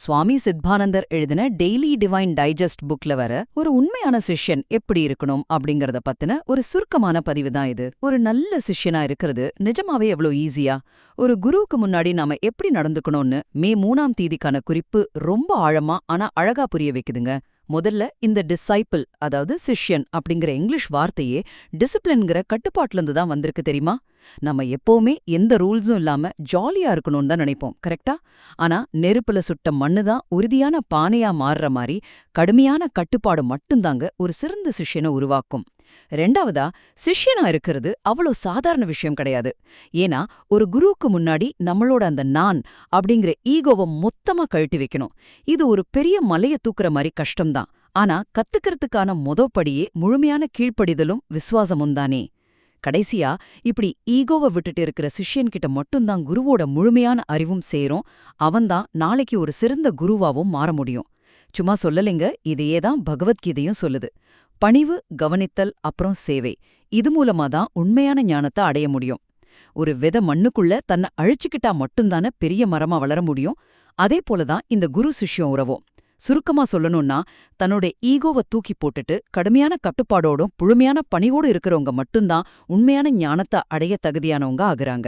சுவாமி சித்பானந்தர் எழுதின daily divine digest புக்ல வர ஒரு உண்மையான சிஷ்யன் எப்படி இருக்கணும் அப்படிங்கறத பத்தின ஒரு சுருக்கமான பதிவு தான் இது. ஒரு நல்ல சிஷ்யனா இருக்கிறது நிஜமாவே எவ்வளோ ஈஸியா? ஒரு குருவுக்கு முன்னாடி நாம எப்படி நடந்துக்கணும்னு மே 3ஆம் தேதிக்கான குறிப்பு ரொம்ப ஆழமா ஆனா அழகா புரிய வைக்குதுங்க. முதல்ல இந்த டிசைப்பிள், அதாவது சிஷ்யன் அப்படிங்கிற இங்கிலீஷ் வார்த்தையே டிசிப்ளின்ங்கிற கட்டுப்பாட்டுல தான் வந்திருக்கு தெரியுமா? நம்ம எப்பவுமே எந்த ரூல்ஸும் இல்லாம ஜாலியா இருக்கணும்னு தான் நினைப்போம், கரெக்டா? ஆனா நெருப்புல சுட்ட மண்ணு தான் உறுதியான பானையா மாறுற மாதிரி கடுமையான கட்டுப்பாடு மட்டும்தாங்க ஒரு சிறந்த சிஷ்யனை உருவாக்கும். ரெண்டாவதா, சிஷ்யனா இருக்கிறது அவ்வளோ சாதாரண விஷயம் கிடையாது. ஏன்னா ஒரு குருவுக்கு முன்னாடி நம்மளோட அந்த நான் அப்படிங்கிற ஈகோவை மொத்தமா கழட்டி வைக்கணும். இது ஒரு பெரிய மலைய தூக்குற மாதிரி கஷ்டம்தான். ஆனா கத்துக்கிறதுக்கான படியே முழுமையான கீழ்ப்படிதலும் விசுவாசமும் தானே. கடைசியா, இப்படி ஈகோவை விட்டுட்டு இருக்கிற சிஷ்யன்கிட்ட மட்டும்தான் குருவோட முழுமையான அறிவும் சேரும். அவன்தான் நாளைக்கு ஒரு சிறந்த குருவாவும் மாற முடியும். சும்மா சொல்லலைங்க, இதையே தான் பகவத்கீதையும் சொல்லுது. பணிவு, கவனித்தல், அப்புறம் சேவை, இது மூலமா தான் உண்மையான ஞானத்தை அடைய முடியும். ஒரு விதை மண்ணுக்குள்ள தன்னை அழிச்சுக்கிட்டா மட்டும்தானே பெரிய மரமா வளர முடியும். அதே போலதான் இந்த குரு சிஷ்யம் உறவும். சுருக்கமா சொல்லணும்னா, தன்னோட ஈகோவை தூக்கி போட்டுட்டு கடுமையான கட்டுப்பாடோடும் முழுமையான பணிவோடு இருக்கிறவங்க மட்டும்தான் உண்மையான ஞானத்தை அடைய தகுதியானவங்க ஆகுறாங்க.